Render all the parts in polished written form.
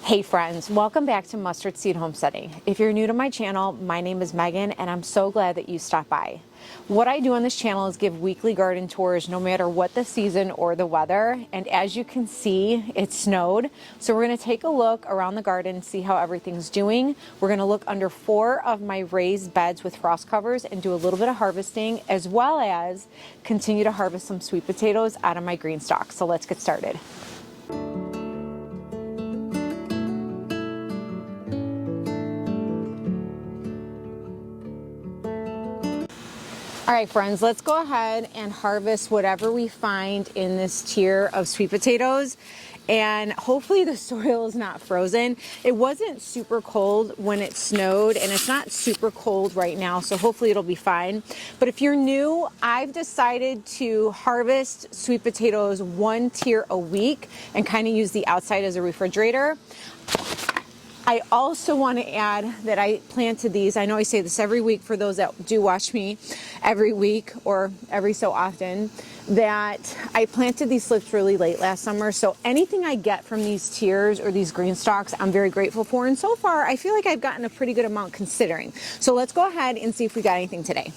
Hey friends, welcome back to Mustard Seed Homesteading. If you're new to my channel, my name is Megan and I'm so glad that you stopped by. What I do on this channel is give weekly garden tours no matter what the season or the weather, and as you can see, it snowed. So we're going to take a look around the garden and see how everything's doing. We're going to look under 4 of my raised beds with frost covers and do a little bit of harvesting, as well as continue to harvest some sweet potatoes out of my GREENSTALK. So let's get started. All right, friends, let's go ahead and harvest whatever we find in this tier of sweet potatoes. And hopefully the soil is not frozen. It wasn't super cold when it snowed, and it's not super cold right now, so hopefully it'll be fine. But if you're new, I've decided to harvest sweet potatoes 1 tier a week and kind of use the outside as a refrigerator. I also want to add that I planted these. I know I say this every week for those that do watch me every week or every so often, that I planted these slips really late last summer. So anything I get from these tiers or these GREENSTALKs, I'm very grateful for. And so far, I feel like I've gotten a pretty good amount considering. So let's go ahead and see if we got anything today.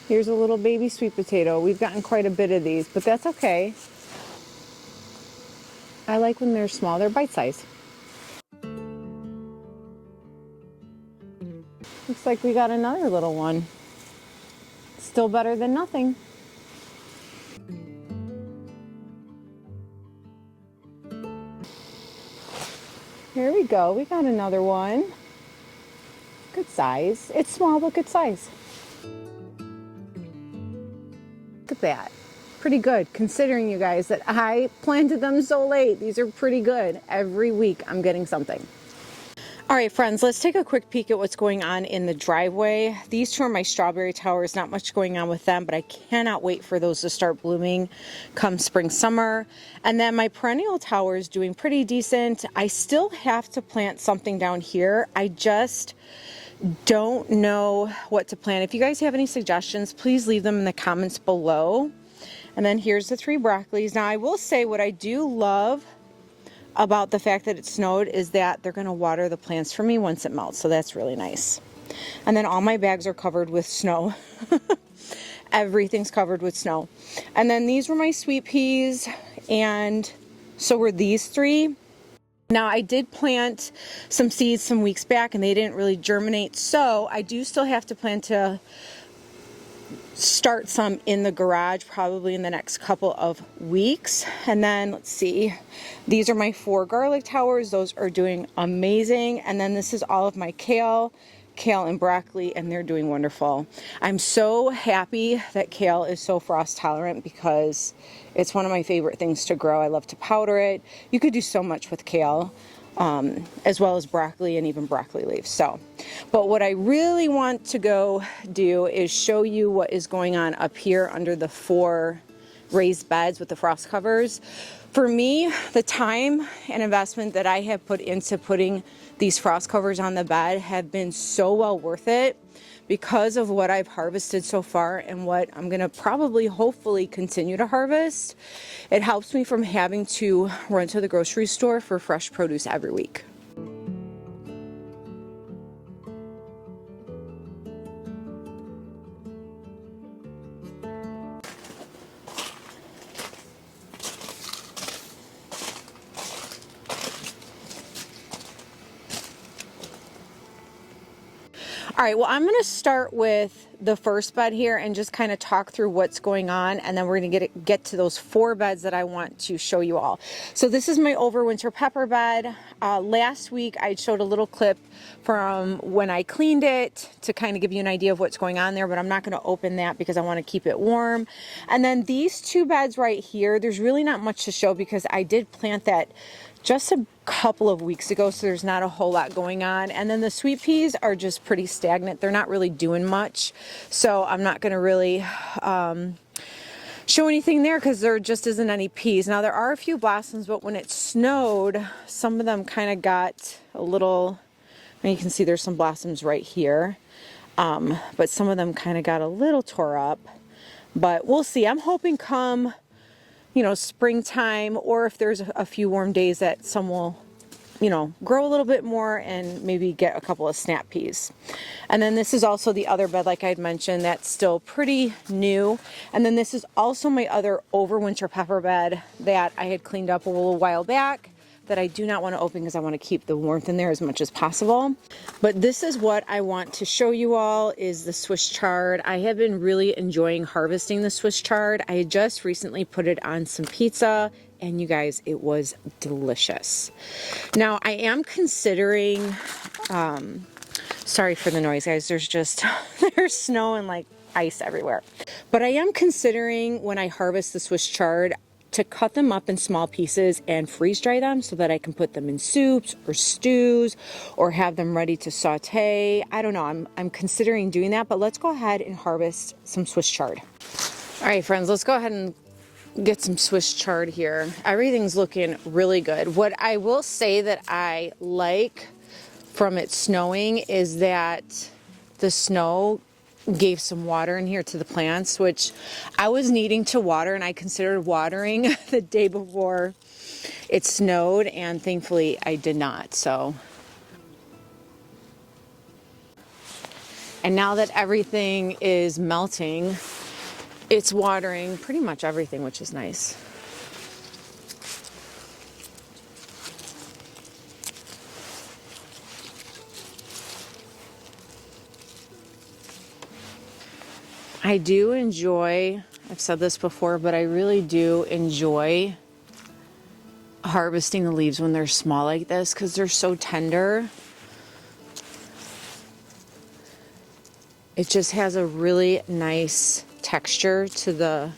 Here's a little baby sweet potato. We've gotten quite a bit of these, but that's okay. I like when they're small, they're bite-sized. Looks like we got another little one. Still better than nothing. Here we go, we got another one. Good size. It's small, but good size. Look at that. Pretty good, considering, you guys, that I planted them so late. These are pretty good. Every week I'm getting something. All right, friends, let's take a quick peek at what's going on in the driveway. These 2 are my strawberry towers. Not much going on with them, but I cannot wait for those to start blooming come spring, summer. And then my perennial tower is doing pretty decent. I still have to plant something down here. I just don't know what to plant. If you guys have any suggestions, please leave them in the comments below. And then here's the 3 broccolis. Now I will say what I do love about the fact that it snowed is that they're going to water the plants for me once it melts, so that's really nice. And then all my bags are covered with snow. Everything's covered with snow. And then these were my sweet peas, and so were these 3. Now I did plant some seeds some weeks back and they didn't really germinate, so I do still have to plan to start some in the garage probably in the next couple of weeks. And then let's see, these are my 4 garlic towers. Those are doing amazing. And then this is all of my kale and broccoli, and they're doing wonderful. I'm so happy that kale is so frost tolerant because it's one of my favorite things to grow. I love to powder it. You could do so much with kale, as well as broccoli and even broccoli leaves. But what I really want to go do is show you what is going on up here under the 4 raised beds with the frost covers. For me, the time and investment that I have put into putting these frost covers on the bed have been so well worth it because of what I've harvested so far and what I'm gonna probably hopefully continue to harvest. It helps me from having to run to the grocery store for fresh produce every week. All right, well, I'm gonna start with the first bed here and just kind of talk through what's going on, and then we're gonna get to those 4 beds that I want to show you all. So this is my overwinter pepper bed. Last week I showed a little clip from when I cleaned it to kind of give you an idea of what's going on there, but I'm not gonna open that because I wanna keep it warm. And then these 2 beds right here, there's really not much to show because I did plant that just a couple of weeks ago, so there's not a whole lot going on. And then the sweet peas are just pretty stagnant. They're not really doing much, so I'm not going to really show anything there because there just isn't any peas. Now there are a few blossoms, but when it snowed, some of them kind of got a little, and you can see there's some blossoms right here, but some of them kind of got a little tore up. But we'll see. I'm hoping come, you know, springtime, or if there's a few warm days, that some will, you know, grow a little bit more and maybe get a couple of snap peas. And then this is also the other bed, like I'd mentioned, that's still pretty new. And then this is also my other overwinter pepper bed that I had cleaned up a little while back that I do not want to open because I want to keep the warmth in there as much as possible. But this is what I want to show you all, is the Swiss chard. I have been really enjoying harvesting the Swiss chard. I had just recently put it on some pizza, and you guys, it was delicious. Now I am considering, sorry for the noise, guys, there's just, there's snow and like ice everywhere. But I am considering, when I harvest the Swiss chard, to cut them up in small pieces and freeze dry them so that I can put them in soups or stews or have them ready to saute. I don't know, I'm considering doing that, but let's go ahead and harvest some Swiss chard. All right, friends, let's go ahead and get some Swiss chard here. Everything's looking really good. What I will say that I like from it snowing is that the snow gave some water in here to the plants, which I was needing to water, and I considered watering the day before it snowed, and thankfully I did not. So, and now that everything is melting, it's watering pretty much everything, which is nice. I do enjoy, I've said this before, but I really do enjoy harvesting the leaves when they're small like this because they're so tender. It just has a really nice texture to the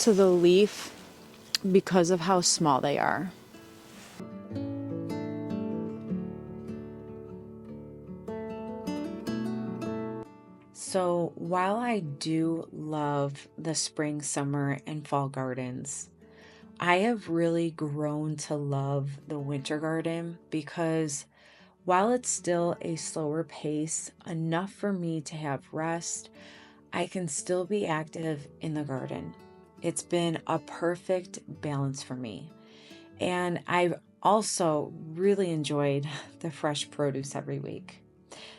leaf because of how small they are. So while I do love the spring, summer, and fall gardens, I have really grown to love the winter garden because while it's still a slower pace, enough for me to have rest, I can still be active in the garden. It's been a perfect balance for me. And I've also really enjoyed the fresh produce every week.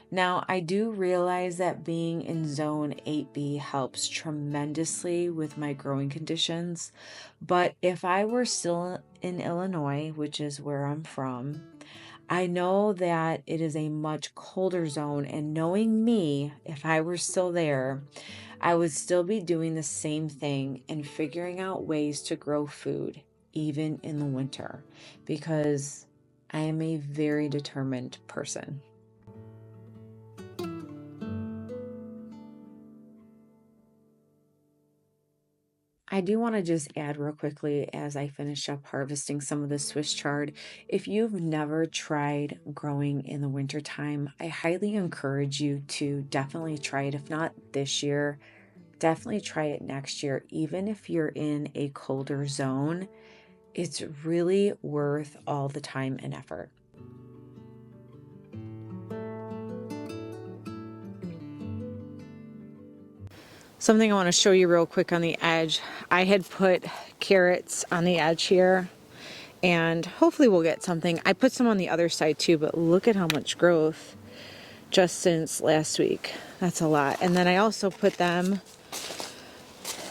Now, I do realize that being in zone 8B helps tremendously with my growing conditions, but if I were still in Illinois, which is where I'm from, I know that it is a much colder zone, and knowing me, if I were still there, I would still be doing the same thing and figuring out ways to grow food, even in the winter, because I am a very determined person. I do want to just add real quickly as I finish up harvesting some of the Swiss chard. If you've never tried growing in the wintertime, I highly encourage you to definitely try it. If not this year, definitely try it next year. Even if you're in a colder zone, it's really worth all the time and effort. Something I want to show you real quick on the edge. I had put carrots on the edge here, and hopefully we'll get something. I put some on the other side too, but look at how much growth just since last week. That's a lot. And then I also put them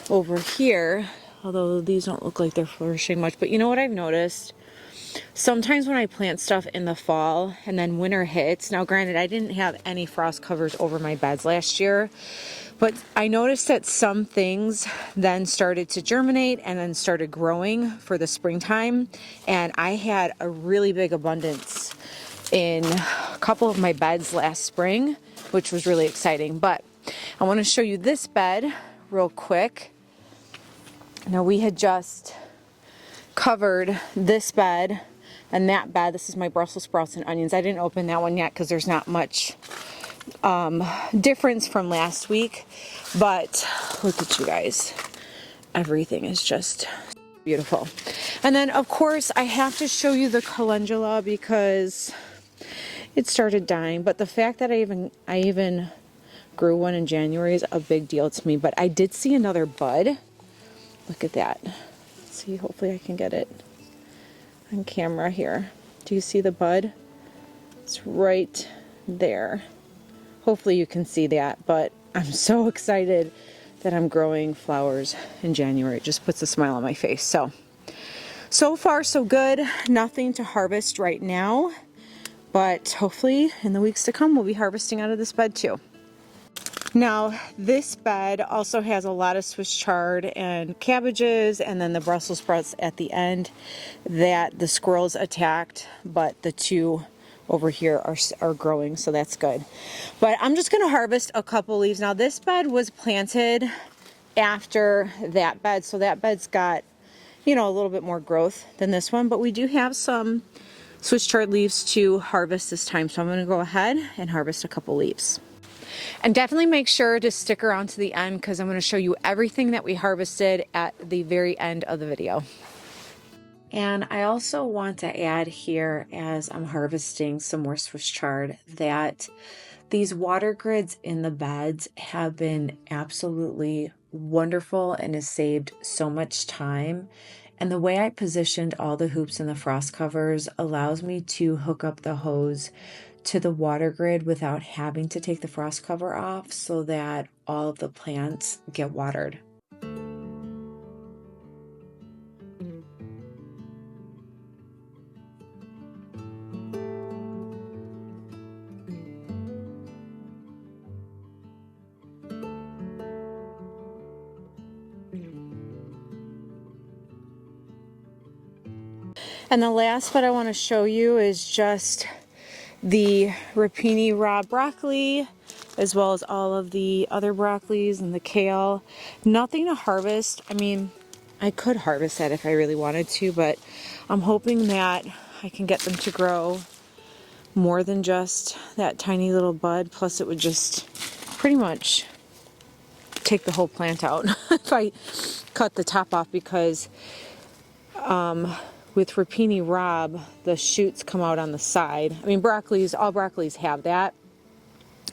over here, although these don't look like they're flourishing much. But you know what I've noticed? Sometimes when I plant stuff in the fall and then winter hits, now granted I didn't have any frost covers over my beds last year, but I noticed that some things then started to germinate and then started growing for the springtime, and I had a really big abundance in a couple of my beds last spring, which was really exciting. But I want to show you this bed real quick. Now we had just covered this bed and that bed. This is my Brussels sprouts and onions. I didn't open that one yet because there's not much difference from last week, but look at you guys. Everything is just beautiful. And then of course I have to show you the calendula because it started dying, but the fact that I even grew one in January is a big deal to me. But I did see another bud. Look at that. Let's see, hopefully I can get it on camera here. Do you see the bud? It's right there. Hopefully you can see that, but I'm so excited that I'm growing flowers in January. It just puts a smile on my face. So far so good. Nothing to harvest right now, but hopefully in the weeks to come we'll be harvesting out of this bed too. Now this bed also has a lot of Swiss chard and cabbages, and then the Brussels sprouts at the end that the squirrels attacked, but the two over here are growing, so that's good. But I'm just going to harvest a couple leaves. Now this bed was planted after that bed, so that bed's got, you know, a little bit more growth than this one, but we do have some Swiss chard leaves to harvest this time, so I'm going to go ahead and harvest a couple leaves. And definitely make sure to stick around to the end because I'm going to show you everything that we harvested at the very end of the video. And I also want to add here, as I'm harvesting some more Swiss chard, that these water grids in the beds have been absolutely wonderful and has saved so much time. And the way I positioned all the hoops and the frost covers allows me to hook up the hose to the water grid without having to take the frost cover off, so that all of the plants get watered. And the last bit I want to show you is just the rapini raw broccoli, as well as all of the other broccolis and the kale. Nothing to harvest. I mean, I could harvest that if I really wanted to, but I'm hoping that I can get them to grow more than just that tiny little bud. Plus it would just pretty much take the whole plant out if I cut the top off, because with rapini Rob, the shoots come out on the side. I mean, all broccolis have that,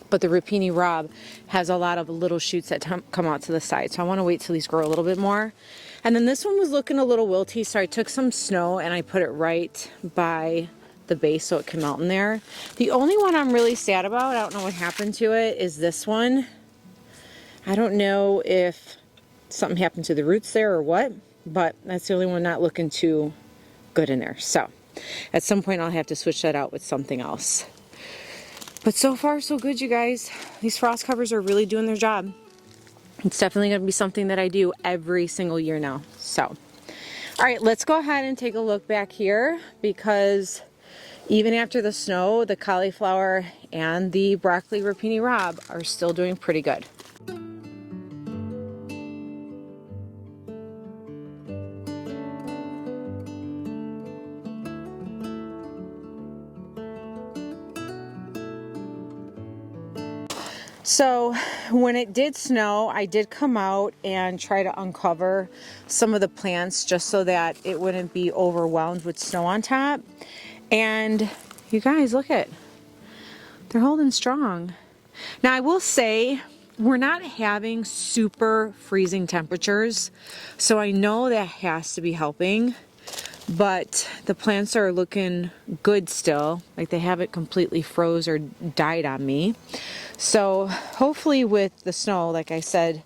but the rapini Rob has a lot of little shoots that come out to the side. So I want to wait till these grow a little bit more. And then this one was looking a little wilty, so I took some snow and I put it right by the base so it can melt in there. The only one I'm really sad about, I don't know what happened to it, is this one. I don't know if something happened to the roots there or what, but that's the only one not looking too good in there. So at some point I'll have to switch that out with something else. But so far so good, you guys. These frost covers are really doing their job. It's definitely going to be something that I do every single year now. So all right, let's go ahead and take a look back here, because even after the snow, the cauliflower and the broccoli rapini Rob are still doing pretty good. So when it did snow, I did come out and try to uncover some of the plants just so that it wouldn't be overwhelmed with snow on top. And you guys, look at, they're holding strong. Now I will say, we're not having super freezing temperatures, so I know that has to be helping, but the plants are looking good still, like they haven't completely froze or died on me. So hopefully with the snow, like I said,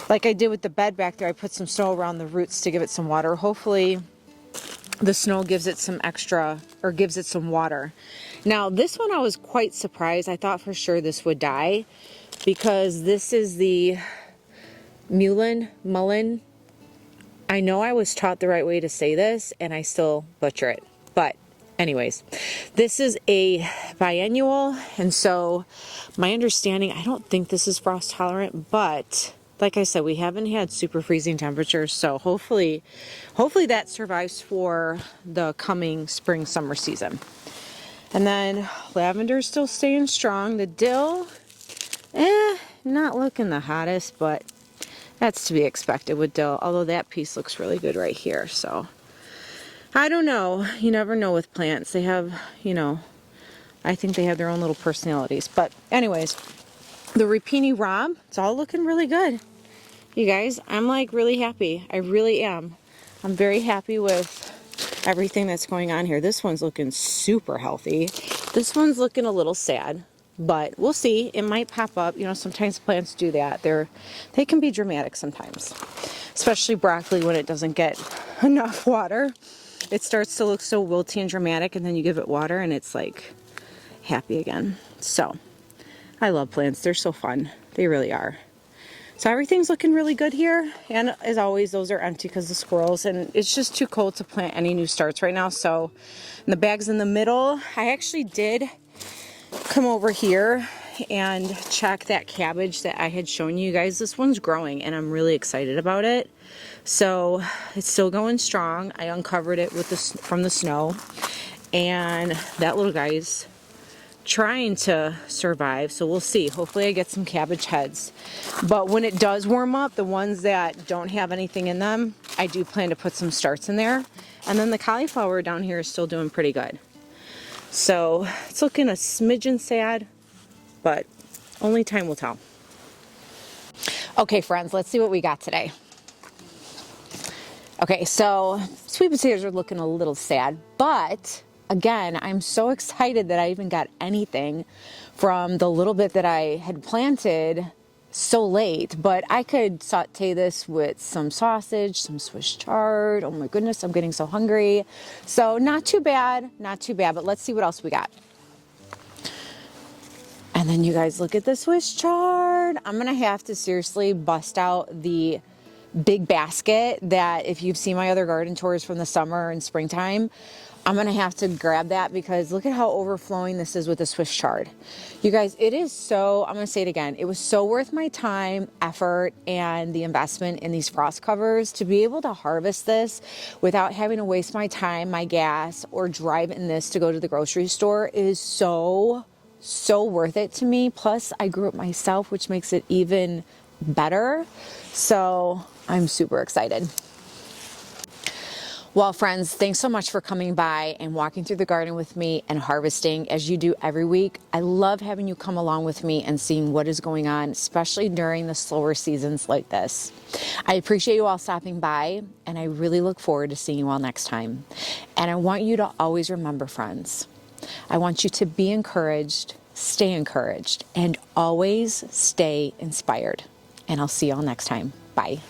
like I did with the bed back there, I put some snow around the roots to give it some water. Hopefully the snow gives it some extra, or gives it some water. Now this one I was quite surprised. I thought for sure this would die, because this is the mullen. I know I was taught the right way to say this and I still butcher it. But anyways, this is a biennial, and so my understanding, I don't think this is frost tolerant, but like I said, we haven't had super freezing temperatures, so hopefully that survives for the coming spring summer season. And then lavender's still staying strong. The dill, not looking the hottest, but that's to be expected with dill, although that piece looks really good right here. So I don't know, you never know with plants. They have, you know, I think they have their own little personalities. But anyways, the Rapini Rob, it's all looking really good. You guys, I'm like really happy. I really am. I'm very happy with everything that's going on here. This one's looking super healthy. This one's looking a little sad, but we'll see. It might pop up. You know, sometimes plants do that. They can be dramatic sometimes, especially broccoli when it doesn't get enough water. It starts to look so wilty and dramatic, and then you give it water and it's like happy again. So I love plants. They're so fun. They really are. So everything's looking really good here, and as always, those are empty because of squirrels, and it's just too cold to plant any new starts right now. So in the bags in the middle, I actually did come over here and check that cabbage that I had shown you guys. This one's growing and I'm really excited about it. So it's still going strong. I uncovered it with from the snow, and that little guy's trying to survive, so we'll see. Hopefully I get some cabbage heads. But when it does warm up, the ones that don't have anything in them, I do plan to put some starts in there. And then the cauliflower down here is still doing pretty good. So it's looking a smidgen sad, but only time will tell. Okay friends, let's see what we got today. Okay, so sweet potatoes are looking a little sad, but again, I'm so excited that I even got anything from the little bit that I had planted so late. But I could saute this with some sausage, some Swiss chard. Oh my goodness, I'm getting so hungry. So not too bad, not too bad. But let's see what else we got. And then you guys look at the Swiss chard. I'm gonna have to seriously bust out the big basket that, if you've seen my other garden tours from the summer and springtime, I'm gonna have to grab that, because look at how overflowing this is with the Swiss chard. You guys, it is so, I'm gonna say it again, it was so worth my time, effort, and the investment in these frost covers to be able to harvest this without having to waste my time, my gas, or drive in this to go to the grocery store. It is so worth it to me. Plus I grew it myself, which makes it even better. So I'm super excited. Well, friends, thanks so much for coming by and walking through the garden with me and harvesting as you do every week. I love having you come along with me and seeing what is going on, especially during the slower seasons like this. I appreciate you all stopping by, and I really look forward to seeing you all next time. And I want you to always remember, friends, I want you to be encouraged, stay encouraged, and always stay inspired. And I'll see you all next time. Bye.